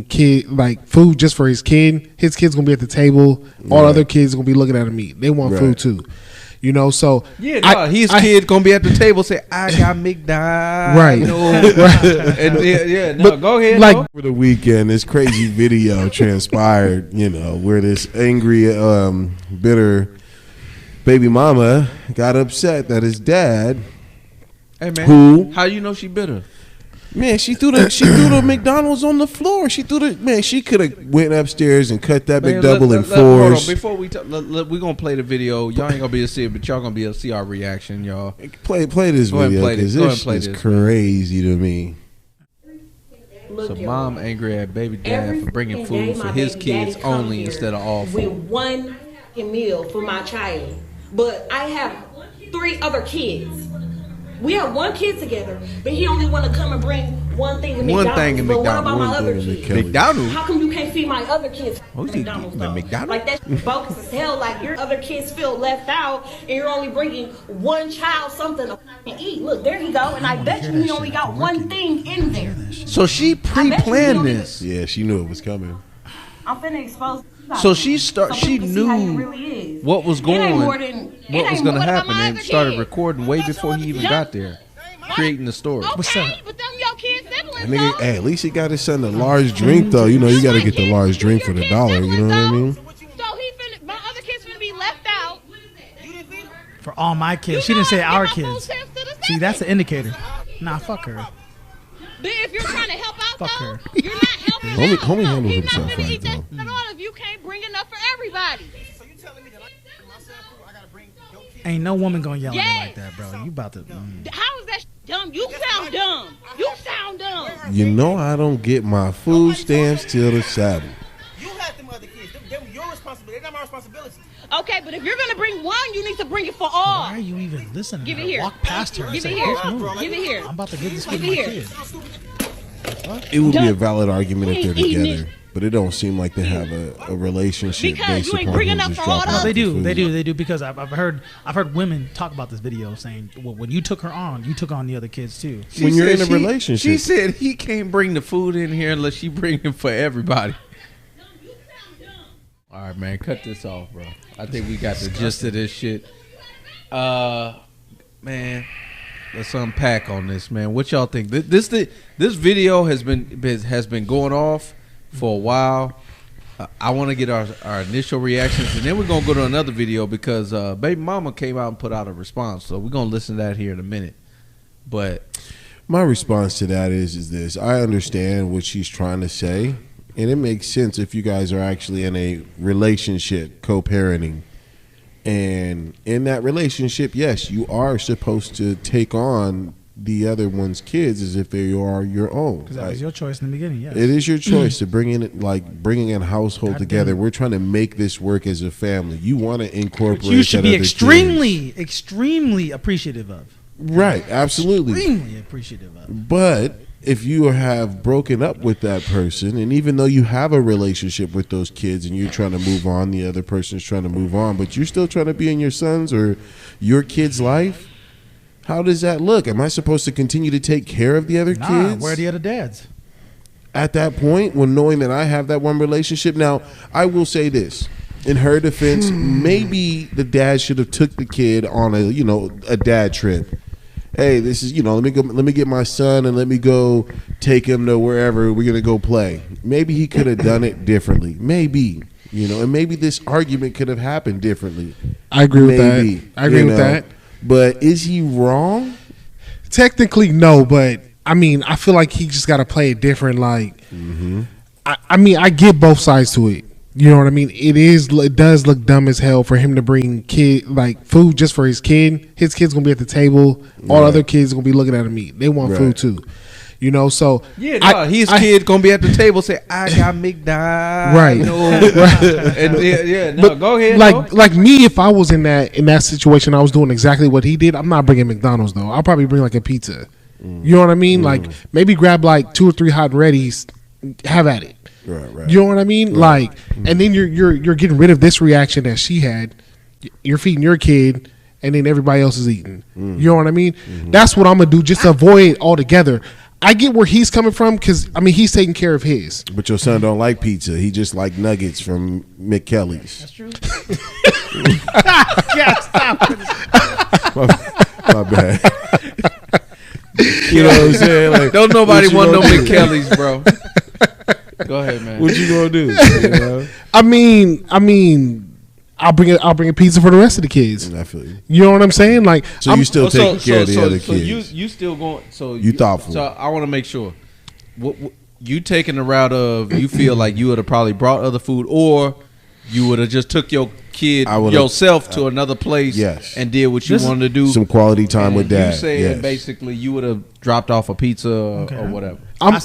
kid like food just for his kid. His kid's gonna be at the table. All other kids gonna be looking at him eat. They want food too. You know, so his kid gonna be at the table say, "I got McDonald's." Right, right. And go ahead. Like over the weekend, this crazy video transpired. You know, where this angry, bitter baby mama got upset that his dad, hey man, how you know she bitter? Man, she threw the McDonald's on the floor. She could have went upstairs and cut that McDouble in fours. Hold on, before we gonna play the video. Y'all ain't gonna be able to see it, but y'all gonna be able to see our reaction, y'all. Play this video because this is crazy to me. So mom angry at baby dad for bringing food for his kids only instead of all food. With one meal for my child, but I have 3 other kids. We have 1 kid together, but he only want to come and bring one thing to McDonald's. One thing in but McDonald's. What about my other kids? McDonald's? How come you can't feed my other kids McDonald's? Like that's bogus as hell. Like your other kids feel left out, and you're only bringing one child something to eat. Look, there he go, and I bet you he only got one thing in there. So she pre-planned this. Yeah, she knew it was coming. I'm finna expose. So she knew what was going, what was going to happen, and started recording way before he even got there, creating the story. What's up? But them your kids siblings, nigga, hey, at least he got his son a large drink though. You know, you got to get the large drink for the $1. You know what I mean? So my other kids finna be left out. For all my kids, she didn't say our kids. See, that's an indicator. Nah, fuck her. But if you're trying to help out, fuck her. You're not helping out. Homie handled himself right though. At all, if you can't bring enough for everybody. So you telling me that myself, I gotta bring your kids? Ain't no woman gonna yell at me like that, bro. You about to? How is that dumb? You sound dumb. You sound dumb. You know I don't get my food stamps till the Sabbath. You had them other kids. They're your responsibility. They're not my responsibility. Okay, but if you're gonna bring one, you need to bring it for all. Why are you even listening? Give it here. Walk past her. Give And it say, here. Give it here. I'm about to get this Give kid it my here. kid. It would be a valid argument if they're together, but it don't seem like they have a relationship Because based you ain't upon bringing who's up just for all dropping the- off No, the food. they do because I've heard women talk about this video saying, well, when you took her on, you took on the other kids too. When you're in a relationship, she said he can't bring the food in here unless she bring it for everybody. All right, man, cut this off, bro. I think we got the gist of this shit. Man, let's unpack on this, man. What y'all think? This video has been going off for a while. I want to get our initial reactions, and then we're gonna go to another video because baby mama came out and put out a response. So we're gonna listen to that here in a minute. But my response to that is this: I understand what she's trying to say, and it makes sense if you guys are actually in a relationship, co-parenting. And in that relationship, yes, you are supposed to take on the other one's kids as if they are your own. Because that was your choice in the beginning. Yes, it is your choice to bringing a household together. We're trying to make this work as a family. You want to incorporate. You should that be other extremely appreciative of. Right, absolutely. Extremely appreciative of. But if you have broken up with that person, and even though you have a relationship with those kids and you're trying to move on, the other person's trying to move on, but you're still trying to be in your son's or your kid's life, how does that look? Am I supposed to continue to take care of the other kids? Where are the other dads? At that point, when knowing that I have that one relationship, now I will say this. In her defense, maybe the dad should have took the kid on a dad trip. Hey, this is, let me get my son and let me go take him to wherever we're going to go play. Maybe he could have done it differently. Maybe, and maybe this argument could have happened differently. I agree with that. I agree with that. But is he wrong? Technically, no, but I mean, I feel like he just got to play it different. Like, I mean, I get both sides to it. You know what I mean? It does look dumb as hell for him to bring food just for his kid. His kid's gonna be at the table. All other kids gonna be looking at him eat. They want food too. So his kid gonna be at the table say, "I got McDonald's." Right. And go ahead. Like me, if I was in that situation, I was doing exactly what he did. I'm not bringing McDonald's though. I'll probably bring like a pizza. You know what I mean? Like maybe grab like 2 or 3 hot and readies. Have at it. Right. You know what I mean? Right. And then you're getting rid of this reaction that she had. You're feeding your kid, and then everybody else is eating. You know what I mean? That's what I'm gonna do, just to avoid it altogether. I get where he's coming from because I mean he's taking care of his. But your son don't like pizza. He just like nuggets from McKelly's. That's true. Yeah, stop. My bad. You know what I'm saying? Like, Don't nobody want no do? McKelly's, bro. Go ahead, man. What you gonna do? You know? I mean, I'll bring a pizza for the rest of the kids. I feel you. You know what I'm saying? Like, So you still taking care of the other kids? You still going? So You thoughtful. So I want to make sure. What you taking the route of? You feel like you would have probably brought other food, or you would have just took your kid yourself to another place, yes, and did what you wanted to do. Some quality time with dad. You saying yes. basically you would have dropped off a pizza or whatever. I'm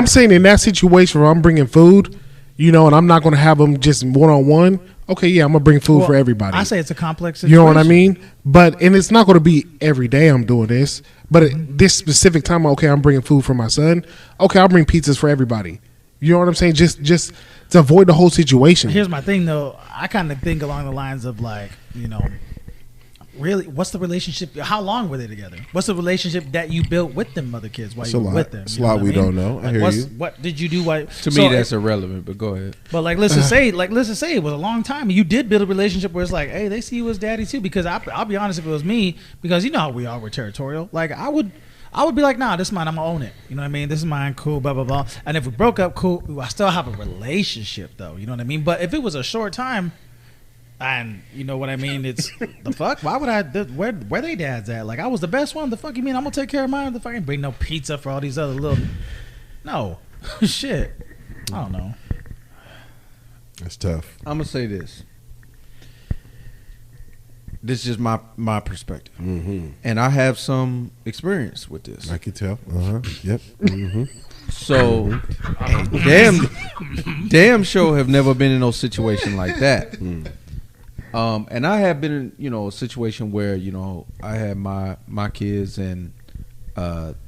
saying in that situation where I'm bringing food, you know, and I'm not going to have them just one-on-one. Okay, yeah, I'm going to bring food for everybody. I say it's a complex situation. You know what I mean? And it's not going to be every day I'm doing this. But this specific time, okay, I'm bringing food for my son. Okay, I'll bring pizzas for everybody. You know what I'm saying? Just to avoid the whole situation. Here's my thing, though. I kind of think along the lines of like, you know, really, what's the relationship? How long were they together? What's the relationship that you built with them other kids while you were with them? It's a lot we don't know. I hear you. What did you do? To me, that's irrelevant. But go ahead. But like, let's just say it was a long time. You did build a relationship where it's like, hey, they see you as daddy too. Because I'll be honest, if it was me, because you know how we are, we're territorial. Like I would be like, nah, this is mine. I'm gonna own it. You know what I mean? This is mine. Cool. Blah blah blah. And if we broke up, cool. I still have a relationship though. You know what I mean? But if it was a short time. And you know what I mean? It's the fuck. Why would I? Where they dads at? Like I was the best one. The fuck you mean? I'm gonna take care of mine. The fucking bring no pizza for all these other little. No, shit. I don't know. That's tough. I'm gonna say this. This is just my perspective, and I have some experience with this. I can tell. Yep. So, damn sure have never been in no situation like that. And I have been in, a situation where, I had my kids and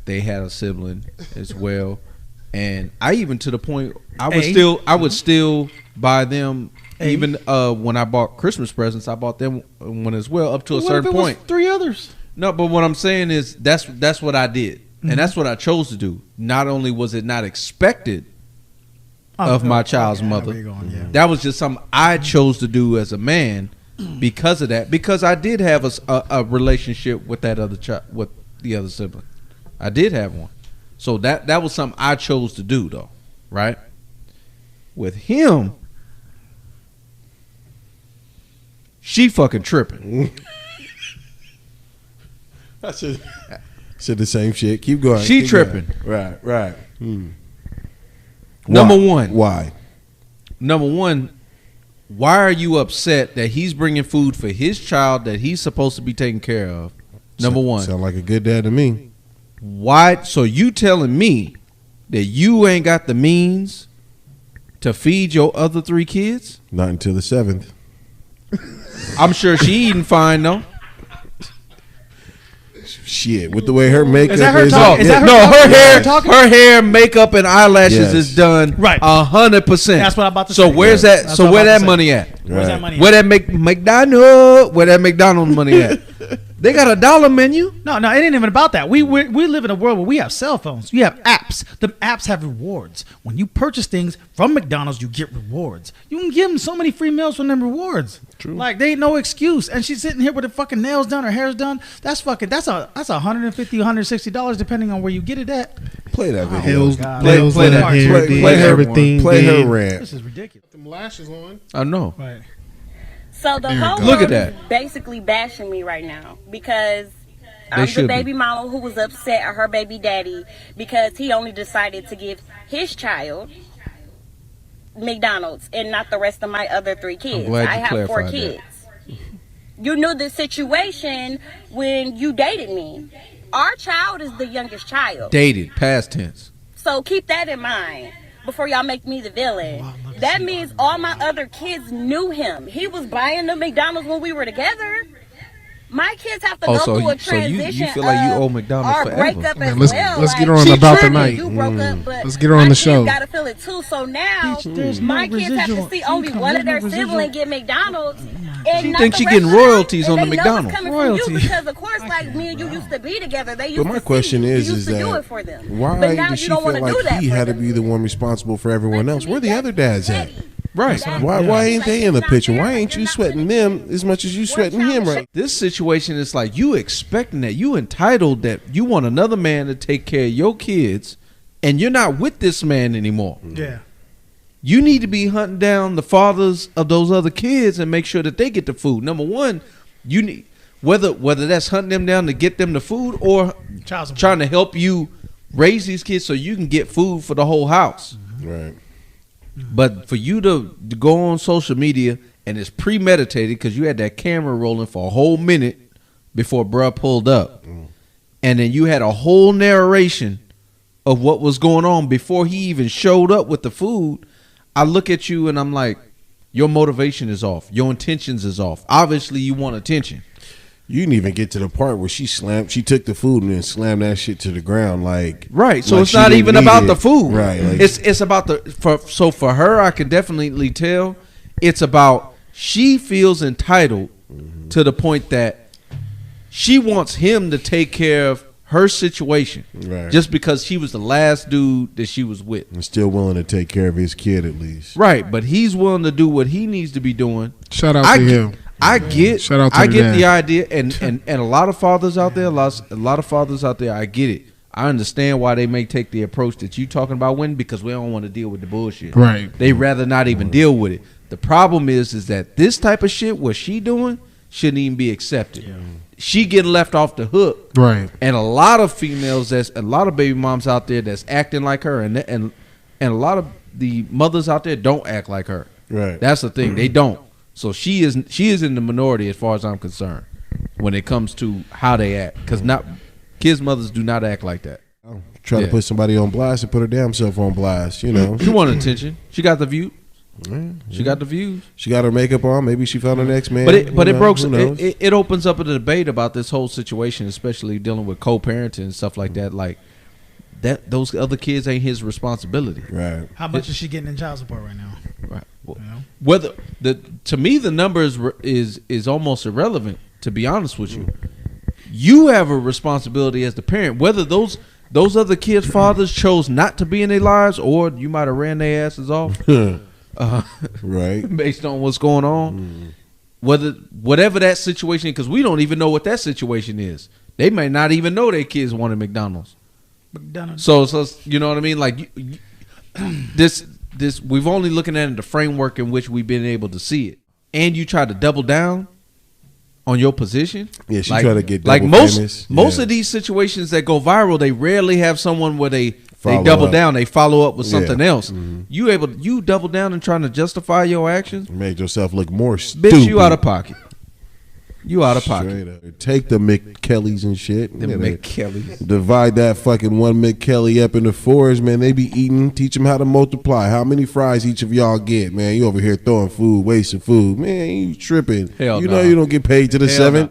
they had a sibling as well. And I even to the point I would still buy them even when I bought Christmas presents, I bought them one as well up to a certain point. 3 others. No, but what I'm saying is that's what I did. And that's what I chose to do. Not only was it not expected of my child's mother, that was just something I chose to do as a man because of that. Because I did have a relationship with that other child, with the other sibling. I did have one. So that was something I chose to do, though, right? With him, she fucking tripping. I said the same shit. Keep going. She Keep tripping. Going. Right. Number one. Why? Number one, why are you upset that he's bringing food for his child that he's supposed to be taking care of? Number one. Sound like a good dad to me. Why? So you telling me that you ain't got the means to feed your other 3 kids? Not until the 7th. I'm sure she eating fine though. Shit, with the way her makeup Is that her is. talk? Is that Her hair, makeup, and eyelashes is done right 100%. That's what I'm about to say. So where's that? That's So where that money at? Where's that money? Where that McDonald's? Where that McDonald's money at? They got a dollar menu. No, it ain't even about that. We live in a world where we have cell phones. You have apps. The apps have rewards. When you purchase things from McDonald's, you get rewards. You can give them so many free meals from them rewards. True. Like they ain't no excuse. And she's sitting here with her fucking nails done, her hair's done. That's $150, $160 depending on where you get it at. Play that video. Play that hair, play everything. Play her rant. This is ridiculous. Them lashes on. I know. Right. So the whole Look at world is that. basically bashing me right now because I'm the baby mama who was upset at her baby daddy because he only decided to give his child McDonald's and not the rest of my other 3 kids. I have 4 kids. You knew the situation when you dated me. Our child is the youngest child. Dated, past tense. So keep that in mind before y'all make me the villain. That means all my other kids knew him. He was buying the McDonald's when we were together. My kids have to go through a transition. So you feel like you owe McDonald's our forever. breakup as Let's well. get her on about the night. You broke up, but let's get her on the show. Got to feel it too. So now my kids have to see only one of their siblings get McDonald's. She thinks she getting royalties on the McDonald's. Royalty. Because of course, like me and you used to be together. They used but my question is do that it for them. why does she feel like he had to be the one responsible for everyone else? Where the other dads at? Right. Why ain't they in the picture? Why ain't you sweating them as much as you sweating him right? This situation is like you expecting that. You entitled that you want another man to take care of your kids, and you're not with this man anymore. Yeah. You need to be hunting down the fathers of those other kids and make sure that they get the food. Number one, you need whether that's hunting them down to get them the food or trying to help you raise these kids so you can get food for the whole house. Right. But for you to go on social media and it's premeditated because you had that camera rolling for a whole minute before bruh pulled up. And then you had a whole narration of what was going on before he even showed up with the food. I look at you and I'm like, your motivation is off. Your intentions is off. Obviously you want attention. You didn't even get to the part where she took the food and then slammed that shit to the ground, like right. So like it's not even about the food, right? Like, it's about so for her, I can definitely tell it's about she feels entitled to the point that she wants him to take care of her situation, right? Just because he was the last dude that she was with, and still willing to take care of his kid at least, right? But he's willing to do what he needs to be doing. Shout out to him. I get the idea, and a lot of fathers out there, a lot of fathers out there, I get it. I understand why they may take the approach that you talking about, because we don't want to deal with the bullshit. Right. They rather not even deal with it. The problem is that this type of shit, what she doing, shouldn't even be accepted. Yeah. She getting left off the hook. Right. And a lot of females, a lot of baby moms out there that's acting like her, and a lot of the mothers out there don't act like her. Right. That's the thing. They don't. So she is in the minority as far as I'm concerned when it comes to how they act, because kids' mothers do not act like that. Try to put somebody on blast and put her damn self on blast. You know, she wanted attention. She got the view. She got the views. She got her makeup on. Maybe she found her next man. But it opens up a debate about this whole situation, especially dealing with co-parenting and stuff like that. Like that, those other kids ain't his responsibility. Right. How much is she getting in child support right now? Right. Well, whether to me the number is almost irrelevant. To be honest with you, you have a responsibility as the parent. Whether those other kids' fathers chose not to be in their lives, or you might have ran their asses off, right? Based on what's going on, whatever that situation, because we don't even know what that situation is. They may not even know their kids wanted McDonald's. So you know what I mean? Like this we've only looking at it the framework in which we've been able to see it, and you try to double down on your position. Yeah, she try to get like famous. Most of these situations that go viral, they rarely have someone where they double down, they follow up with something else. Mm-hmm. You double down and trying to justify your actions, make yourself look more stupid. Bitch, you out of pocket. You out of pocket. Take the McKellys and shit. The McKellys. Divide that fucking one McKelly up into fours, man. They be eating. Teach them how to multiply. How many fries each of y'all get, man? You over here throwing food, wasting food. Man, you tripping. Hell you know you don't get paid to the 7.